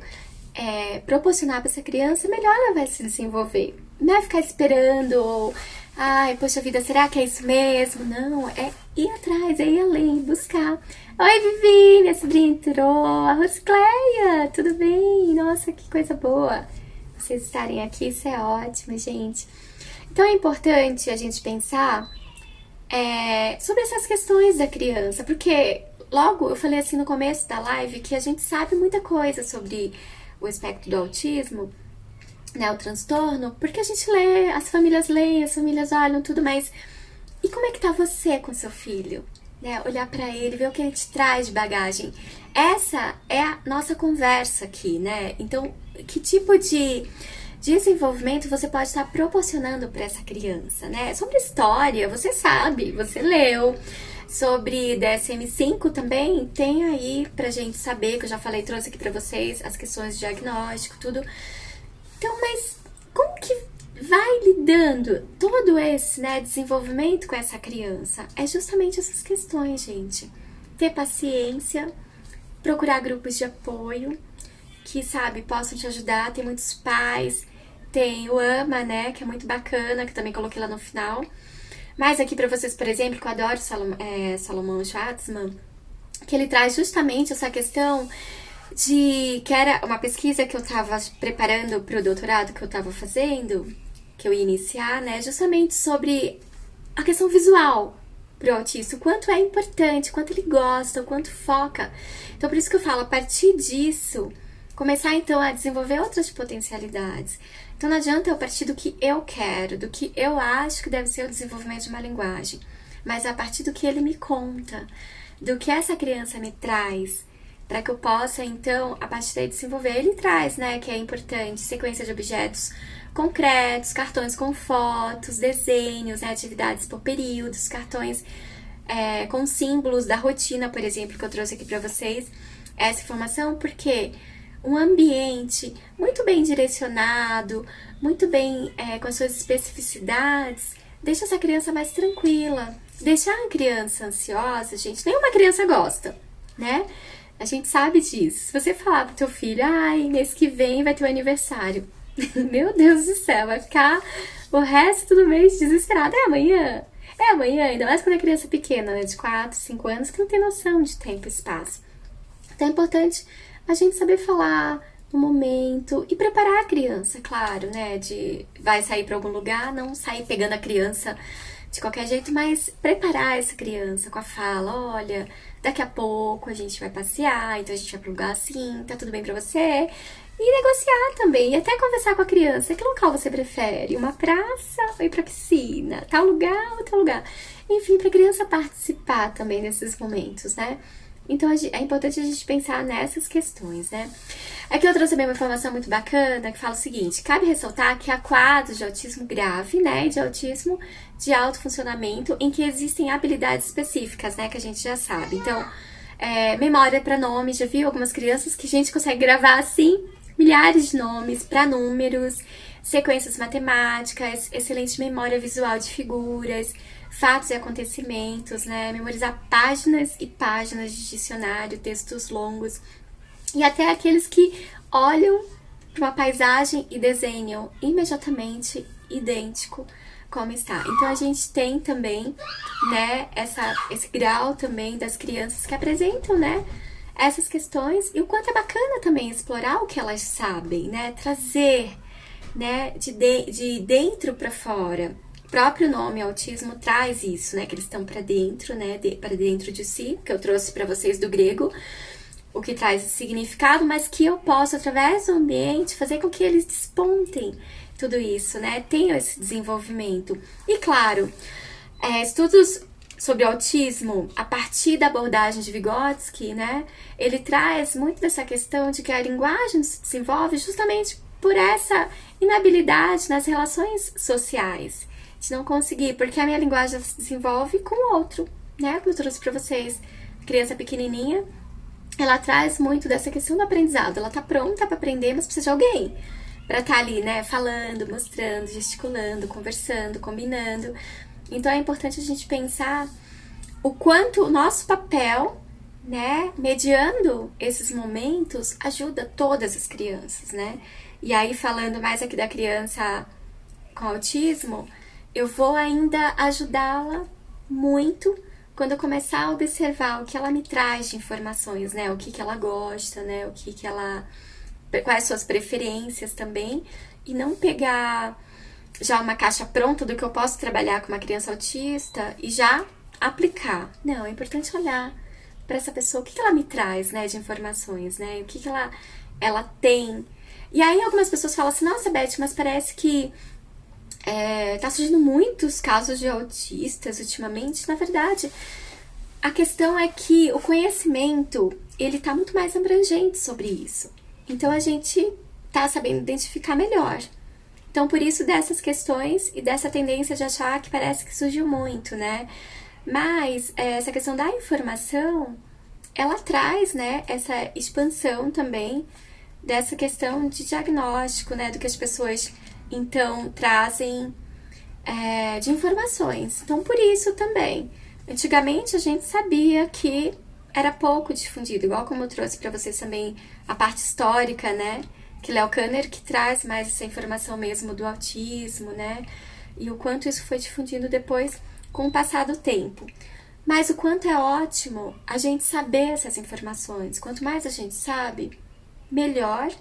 proporcionar para essa criança, melhor ela vai se desenvolver. Não é ficar esperando ou, ai, poxa vida, será que é isso mesmo? Não, é ir atrás, é ir além, buscar. Oi, Vivi, minha sobrinha entrou. A Roscleia, tudo bem? Nossa, que coisa boa. Vocês estarem aqui, isso é ótimo, gente. Então é importante a gente pensar sobre essas questões da criança, porque logo eu falei assim no começo da live que a gente sabe muita coisa sobre o espectro do autismo, né, o transtorno, porque a gente lê, as famílias leem, as famílias olham, tudo mais. E como é que tá você com seu filho? Né, olhar pra ele, ver o que ele te traz de bagagem. Essa é a nossa conversa aqui, né? Então, que tipo de desenvolvimento você pode estar proporcionando para essa criança, né? Sobre história, você sabe, você leu. Sobre DSM-5 também tem aí pra gente saber, que eu já falei, trouxe aqui pra vocês as questões de diagnóstico, tudo. Então, mas como que vai lidando todo esse, né, desenvolvimento com essa criança? É justamente essas questões, gente. Ter paciência, procurar grupos de apoio que, sabe, possam te ajudar. Tem muitos pais, tem o AMA, né, que é muito bacana, que eu também coloquei lá no final. Mas aqui pra vocês, por exemplo, que eu adoro Salomão Schwartzman, que ele traz justamente essa questão que era uma pesquisa que eu tava preparando pro doutorado que eu tava fazendo, que eu ia iniciar, né, justamente sobre a questão visual pro autista, o quanto é importante, o quanto ele gosta, o quanto foca. Então, por isso que eu falo, a partir disso, começar então a desenvolver outras potencialidades. Então não adianta eu partir do que eu quero, do que eu acho que deve ser o desenvolvimento de uma linguagem, mas a partir do que ele me conta, do que essa criança me traz, para que eu possa então, a partir daí, desenvolver. Ele traz, né, que é importante, sequência de objetos concretos, cartões com fotos, desenhos, né, atividades por períodos, cartões com símbolos da rotina, por exemplo, que eu trouxe aqui para vocês, essa informação, porque um ambiente muito bem direcionado, muito bem com as suas especificidades, deixa essa criança mais tranquila. Deixar a criança ansiosa, gente, nenhuma criança gosta, né? A gente sabe disso. Se você falar pro teu filho, ai, mês que vem vai ter o aniversário. Meu Deus do céu, vai ficar o resto do mês desesperado. É amanhã? É amanhã, ainda mais quando é criança pequena, né? De 4, 5 anos, que não tem noção de tempo e espaço. Então é importante a gente saber falar no momento e preparar a criança, claro, né? Vai sair para algum lugar, não sair pegando a criança de qualquer jeito, mas preparar essa criança com a fala, olha, daqui a pouco a gente vai passear, então a gente vai para um lugar assim, tá tudo bem para você? E negociar também, e até conversar com a criança, que local você prefere? Uma praça ou ir pra piscina? Tal lugar ou tal lugar? Enfim, pra criança participar também desses momentos, né? Então é importante a gente pensar nessas questões, né? Aqui eu trouxe também uma informação muito bacana que fala o seguinte: cabe ressaltar que há quadros de autismo grave, né, e de autismo de alto funcionamento, em que existem habilidades específicas, né, que a gente já sabe. Então, memória para nomes, já viu algumas crianças que a gente consegue gravar assim milhares de nomes para números, sequências matemáticas, excelente memória visual de figuras, fatos e acontecimentos, né? Memorizar páginas e páginas de dicionário, textos longos, e até aqueles que olham para uma paisagem e desenham imediatamente idêntico como está. Então a gente tem também, né, esse grau também das crianças que apresentam, né, essas questões, e o quanto é bacana também explorar o que elas sabem, né, trazer, né, de dentro para fora. O próprio nome autismo traz isso, né, que eles estão para dentro, né, para dentro de si, que eu trouxe para vocês do grego, o que traz significado, mas que eu posso, através do ambiente, fazer com que eles despontem tudo isso, né, tenham esse desenvolvimento. E claro, estudos sobre autismo, a partir da abordagem de Vygotsky, né, ele traz muito dessa questão de que a linguagem se desenvolve justamente por essa inabilidade nas relações sociais, de não conseguir, porque a minha linguagem se desenvolve com o outro, né, como eu trouxe para vocês, criança pequenininha, ela traz muito dessa questão do aprendizado. Ela tá pronta para aprender, mas precisa de alguém para estar ali, né, falando, mostrando, gesticulando, conversando, combinando. Então é importante a gente pensar o quanto o nosso papel, né, mediando esses momentos, ajuda todas as crianças, né? E aí, falando mais aqui da criança com autismo, eu vou ainda ajudá-la muito quando eu começar a observar o que ela me traz de informações, né? O que que ela gosta, né? O que que ela... Quais suas preferências também. E não pegar já uma caixa pronta do que eu posso trabalhar com uma criança autista e já aplicar. Não, é importante olhar para essa pessoa, o que que ela me traz, né, de informações, né? O que que ela tem. E aí algumas pessoas falam assim, nossa, Beth, mas parece que tá surgindo muitos casos de autistas ultimamente. Na verdade, a questão é que o conhecimento, ele tá muito mais abrangente sobre isso. Então, a gente tá sabendo identificar melhor. Então, por isso dessas questões e dessa tendência de achar que parece que surgiu muito, né? Mas essa questão da informação, ela traz, né, essa expansão também dessa questão de diagnóstico, né, do que as pessoas então trazem de informações. Então, por isso também, antigamente a gente sabia que era pouco difundido, igual como eu trouxe para vocês também a parte histórica, né, que Léo Kanner que traz mais essa informação mesmo do autismo, né, e o quanto isso foi difundido depois com o passar do tempo. Mas o quanto é ótimo a gente saber essas informações. Quanto mais a gente sabe, melhor,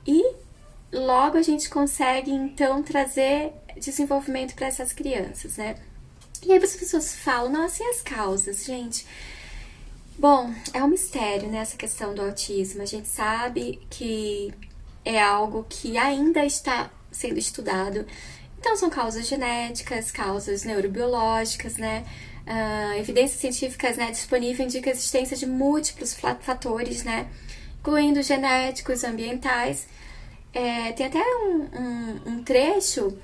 e logo a gente consegue então trazer desenvolvimento para essas crianças, né? E aí as pessoas falam, nossa, e as causas, gente? Bom, é um mistério, né, essa questão do autismo. A gente sabe que é algo que ainda está sendo estudado. Então são causas genéticas, causas neurobiológicas, né? Evidências científicas, né, disponíveis indicam a existência de múltiplos fatores, né, incluindo genéticos, ambientais. Tem até um trecho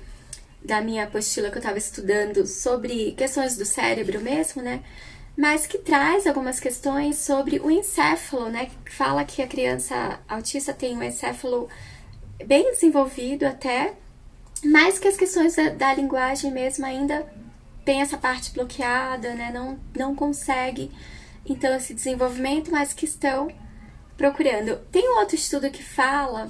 da minha apostila que eu estava estudando sobre questões do cérebro mesmo, né, mas que traz algumas questões sobre o encéfalo, né, que fala que a criança autista tem um encéfalo bem desenvolvido até, mas que as questões da linguagem mesmo ainda tem essa parte bloqueada, né? Não consegue, então, esse desenvolvimento, mas que estão procurando. Tem um outro estudo que fala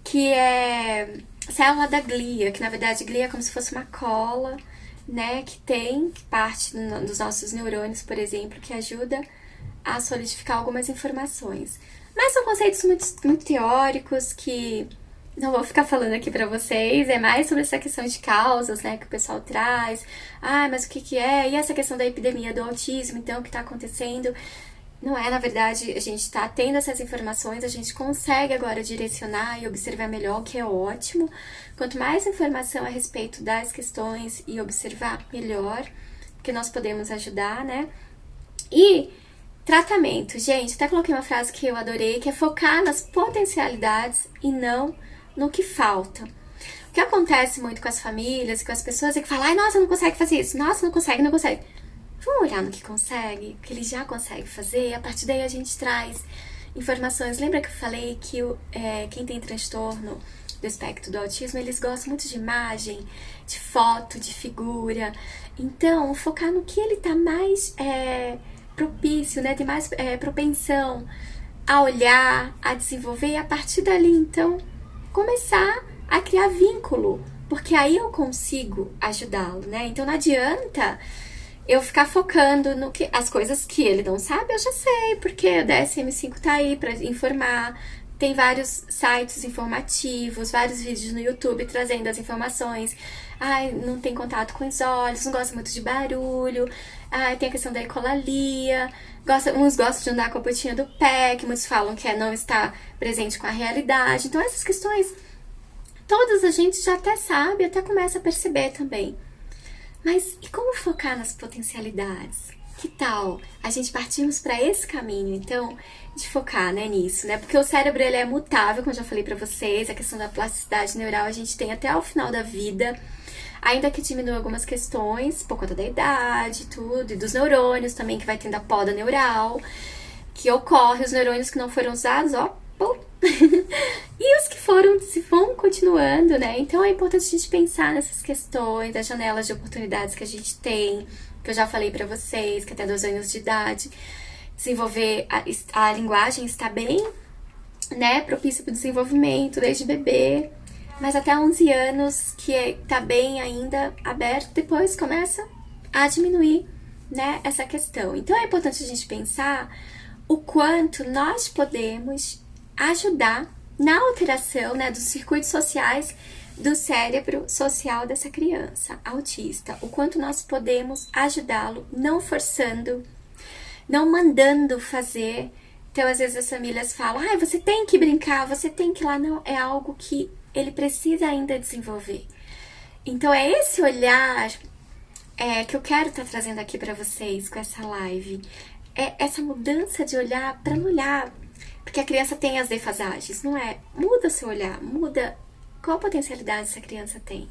que é célula da glia, que na verdade glia é como se fosse uma cola, né? Que parte dos nossos neurônios, por exemplo, que ajuda a solidificar algumas informações. Mas são conceitos muito teóricos que não vou ficar falando aqui pra vocês, é mais sobre essa questão de causas, né, que o pessoal traz. Mas o que é? E essa questão da epidemia do autismo, então, o que tá acontecendo? Não é, na verdade, a gente tá tendo essas informações, a gente consegue agora direcionar e observar melhor, o que é ótimo. Quanto mais informação a respeito das questões e observar melhor, porque nós podemos ajudar, né? E tratamento, gente, até coloquei uma frase que eu adorei, que é focar nas potencialidades e não no que falta. O que acontece muito com as famílias e com as pessoas é que falam, ai, nossa, não consegue fazer isso, nossa, não consegue. Vamos olhar no que consegue, o que ele já consegue fazer, e a partir daí a gente traz informações. Lembra que eu falei que quem tem transtorno do espectro do autismo, eles gostam muito de imagem, de foto, de figura. Então, focar no que ele tá mais propício, né? Tem mais propensão a olhar, a desenvolver, e a partir dali, então, começar a criar vínculo, porque aí eu consigo ajudá-lo, né? Então não adianta eu ficar focando no que as coisas que ele não sabe, eu já sei, porque o DSM-5 tá aí para informar. Tem vários sites informativos, vários vídeos no YouTube trazendo as informações. Não tem contato com os olhos, não gosta muito de barulho. Tem a questão da ecolalia. Uns gostam de andar com a pontinha do pé, que muitos falam que não está presente com a realidade. Então, essas questões, todas a gente já até sabe, até começa a perceber também. Mas e como focar nas potencialidades? Que tal a gente partirmos para esse caminho, então, de focar, né, nisso, né? Porque o cérebro, ele é mutável, como eu já falei para vocês, a questão da plasticidade neural a gente tem até o final da vida, ainda que diminua algumas questões, por conta da idade e tudo, e dos neurônios também, que vai tendo a poda neural. que ocorre, os neurônios que não foram usados, ó, pum. E os que foram vão continuando, né? Então é importante a gente pensar nessas questões, das janelas de oportunidades que a gente tem, que eu já falei pra vocês, que até 2 anos de idade, desenvolver a linguagem está bem, né, propício para o desenvolvimento desde bebê, mas até 11 anos que tá bem ainda aberto, depois começa a diminuir, né, essa questão. Então é importante a gente pensar o quanto nós podemos ajudar na alteração, né, dos circuitos sociais do cérebro social dessa criança autista, o quanto nós podemos ajudá-lo, não forçando, não mandando fazer. Então, às vezes as famílias falam, você tem que brincar, você tem que ir lá. Não, é algo que ele precisa ainda desenvolver. Então, é esse olhar que eu quero estar trazendo aqui para vocês com essa live. É essa mudança de olhar para não olhar, porque a criança tem as defasagens, não é? Muda seu olhar, muda qual potencialidade essa criança tem.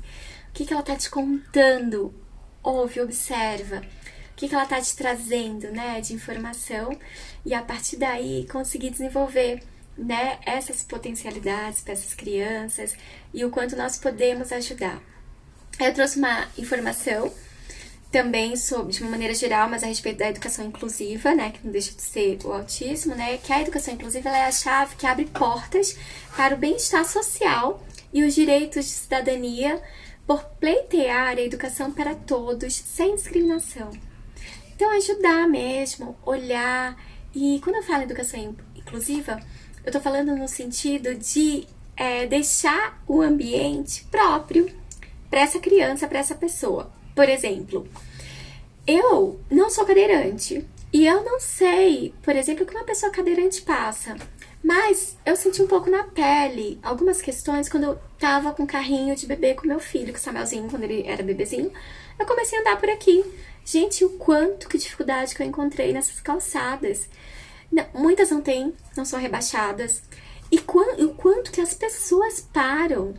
O que ela está te contando? Ouve, observa. O que ela está te trazendo, né, de informação, e a partir daí conseguir desenvolver, né, essas potencialidades para essas crianças e o quanto nós podemos ajudar. Eu trouxe uma informação também sobre, de uma maneira geral, mas a respeito da educação inclusiva, né, que não deixa de ser o autismo, né, que a educação inclusiva ela é a chave que abre portas para o bem-estar social e os direitos de cidadania por pleitear a educação para todos, sem discriminação. Então, ajudar mesmo, olhar. E quando eu falo educação inclusiva, eu tô falando no sentido de deixar o ambiente próprio para essa criança, para essa pessoa. Por exemplo, eu não sou cadeirante e eu não sei, por exemplo, o que uma pessoa cadeirante passa. Mas eu senti um pouco na pele algumas questões quando eu tava com carrinho de bebê com meu filho, com o Samuelzinho, quando ele era bebezinho. Eu comecei a andar por aqui. Gente, o quanto que dificuldade que eu encontrei nessas calçadas. Não, muitas não são rebaixadas. E o quanto que as pessoas param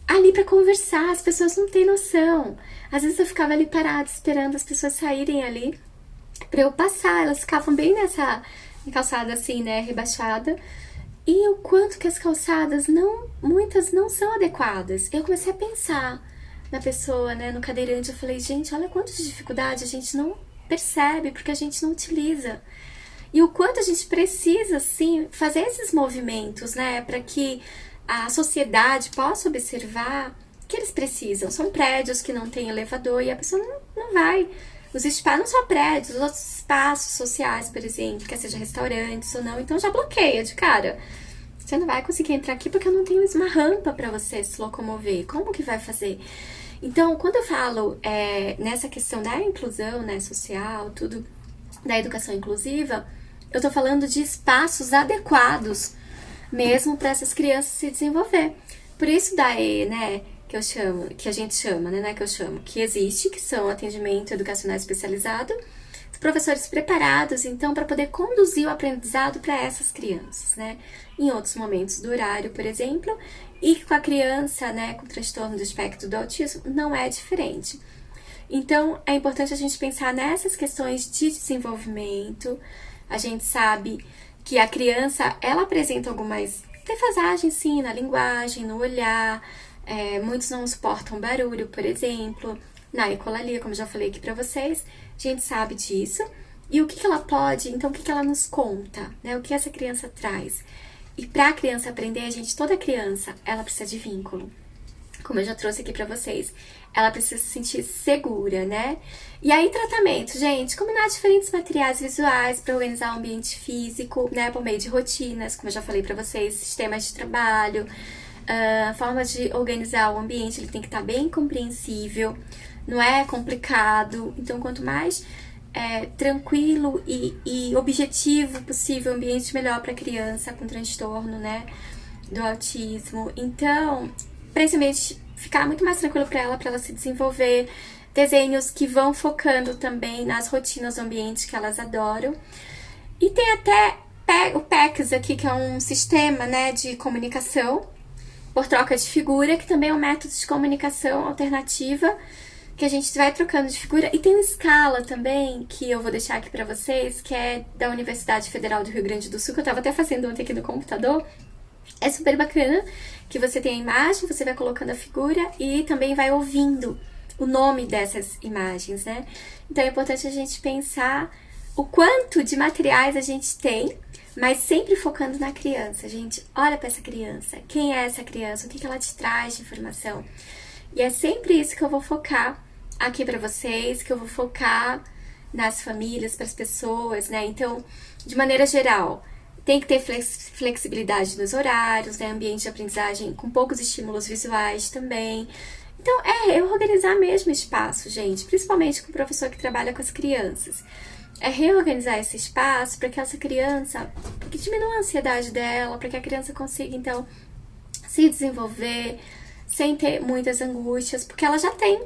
ali pra conversar, as pessoas não têm noção. Às vezes eu ficava ali parada esperando as pessoas saírem ali pra eu passar. Elas ficavam bem nessa calçada assim, né, rebaixada. E o quanto que as calçadas muitas não são adequadas. Eu comecei a pensar na pessoa, né, no cadeirante. Eu falei, gente, olha quanto de dificuldade a gente não percebe porque a gente não utiliza. E o quanto a gente precisa, sim, fazer esses movimentos, né, para que a sociedade possa observar que eles precisam. São prédios que não tem elevador e a pessoa não vai. Os espaços, não só prédios, os outros espaços sociais, por exemplo, quer seja restaurantes ou não, então já bloqueia de cara. Você não vai conseguir entrar aqui porque eu não tenho uma rampa para você se locomover. Como que vai fazer? Então, quando eu falo nessa questão da inclusão, né, social, tudo, da educação inclusiva, eu tô falando de espaços adequados mesmo para essas crianças se desenvolver. Por isso daí, né, que a gente chama, né, que existe, que são atendimento educacional especializado, professores preparados, então, para poder conduzir o aprendizado para essas crianças, né, em outros momentos do horário, por exemplo, e com a criança, né, com transtorno do espectro do autismo, não é diferente. Então, é importante a gente pensar nessas questões de desenvolvimento. A gente sabe que a criança, ela apresenta algumas defasagens, sim, na linguagem, no olhar. Muitos não suportam barulho, por exemplo. Na ecolalia, como já falei aqui pra vocês, a gente sabe disso. E o que ela pode, então, o que ela nos conta, né? O que essa criança traz. E pra criança aprender, toda criança, ela precisa de vínculo. Como eu já trouxe aqui pra vocês. Ela precisa se sentir segura, né? E aí, tratamento, gente, combinar diferentes materiais visuais para organizar o ambiente físico, né? Por meio de rotinas, como eu já falei pra vocês, sistemas de trabalho, formas de organizar o ambiente, ele tem que estar bem compreensível, não é complicado. Então, quanto mais tranquilo e objetivo possível o ambiente, melhor para criança com transtorno, né, do autismo. Então, principalmente, ficar muito mais tranquilo para ela se desenvolver. Desenhos que vão focando também nas rotinas do ambiente que elas adoram. E tem até o PECS aqui, que é um sistema, né, de comunicação por troca de figura, que também é um método de comunicação alternativa que a gente vai trocando de figura. E tem uma escala também, que eu vou deixar aqui pra vocês, que é da Universidade Federal do Rio Grande do Sul, que eu tava até fazendo ontem aqui no computador. É super bacana, que você tem a imagem, você vai colocando a figura e também vai ouvindo o nome dessas imagens, né? Então é importante a gente pensar o quanto de materiais a gente tem, mas sempre focando na criança. Gente, olha para essa criança. Quem é essa criança? O que ela te traz de informação? E é sempre isso que eu vou focar aqui para vocês, que eu vou focar nas famílias, para as pessoas, né? Então, de maneira geral, tem que ter flexibilidade nos horários, né? Ambiente de aprendizagem com poucos estímulos visuais também. Então, é organizar mesmo o espaço, gente, principalmente com o professor que trabalha com as crianças. É reorganizar esse espaço para que essa criança, para que diminua a ansiedade dela, para que a criança consiga, então, se desenvolver sem ter muitas angústias, porque ela já tem,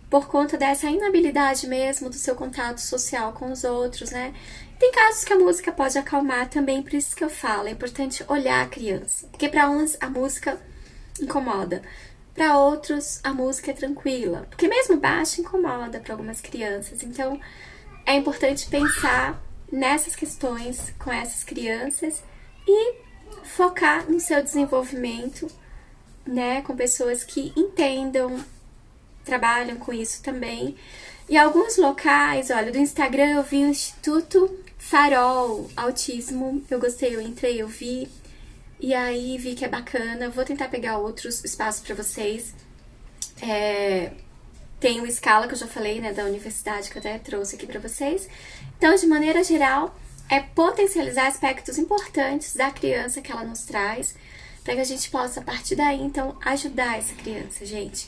por conta dessa inabilidade mesmo do seu contato social com os outros, né? Tem casos que a música pode acalmar também, por isso que eu falo, é importante olhar a criança. Porque para uns a música incomoda, para outros a música é tranquila. Porque mesmo baixa incomoda para algumas crianças. Então é importante pensar nessas questões com essas crianças e focar no seu desenvolvimento, né? Com pessoas que entendam, trabalham com isso também. E alguns locais, olha, do Instagram eu vi o Instituto Farol Autismo, eu gostei, eu entrei, eu vi, e aí vi que é bacana. Vou tentar pegar outros espaços para vocês. Tem o Scala, que eu já falei, né, da universidade, que eu até trouxe aqui para vocês. Então, de maneira geral, é potencializar aspectos importantes da criança que ela nos traz, para que a gente possa, a partir daí, então, ajudar essa criança, gente.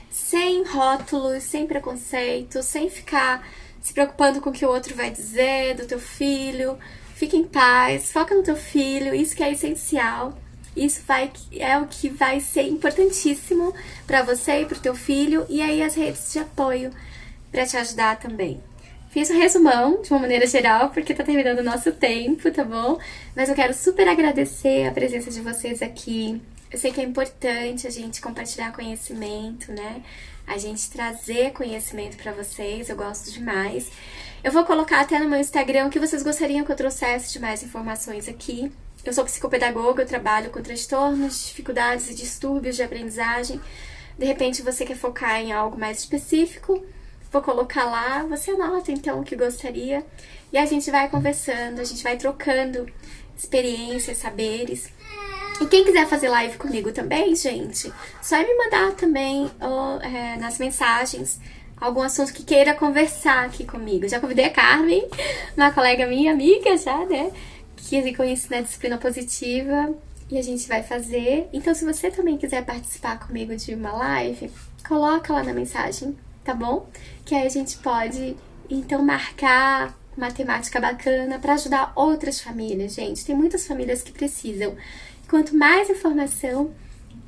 Sem rótulos, sem preconceito, sem ficar se preocupando com o que o outro vai dizer do teu filho. Fica em paz, foca no teu filho, isso que é essencial. Isso é o que vai ser importantíssimo para você e para o teu filho. E aí as redes de apoio para te ajudar também. Fiz um resumão de uma maneira geral, porque tá terminando o nosso tempo, tá bom? Mas eu quero super agradecer a presença de vocês aqui. Eu sei que é importante a gente compartilhar conhecimento, né? A gente trazer conhecimento para vocês, eu gosto demais. Eu vou colocar até no meu Instagram o que vocês gostariam que eu trouxesse de mais informações aqui. Eu sou psicopedagoga, eu trabalho com transtornos, dificuldades e distúrbios de aprendizagem. De repente você quer focar em algo mais específico, vou colocar lá, você anota então o que gostaria. E a gente vai conversando, a gente vai trocando experiências, saberes. E quem quiser fazer live comigo também, gente, só é me mandar também nas mensagens algum assunto que queira conversar aqui comigo. Já convidei a Carmen, uma colega minha, amiga já, né? Que eu conheci na disciplina positiva e a gente vai fazer. Então, se você também quiser participar comigo de uma live, coloca lá na mensagem, tá bom? Que aí a gente pode, então, marcar uma temática bacana para ajudar outras famílias, gente. Tem muitas famílias que precisam. Quanto mais informação,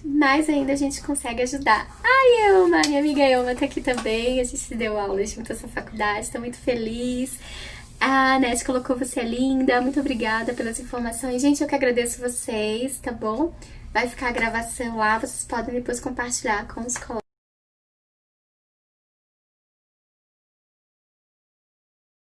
mais ainda a gente consegue ajudar. Ai, Elma, minha amiga Elma tá aqui também. A gente deu aula junto nessa faculdade, tô muito feliz. A Nete colocou você é linda, muito obrigada pelas informações. Gente, eu que agradeço vocês, tá bom? Vai ficar a gravação lá, vocês podem depois compartilhar com os colegas.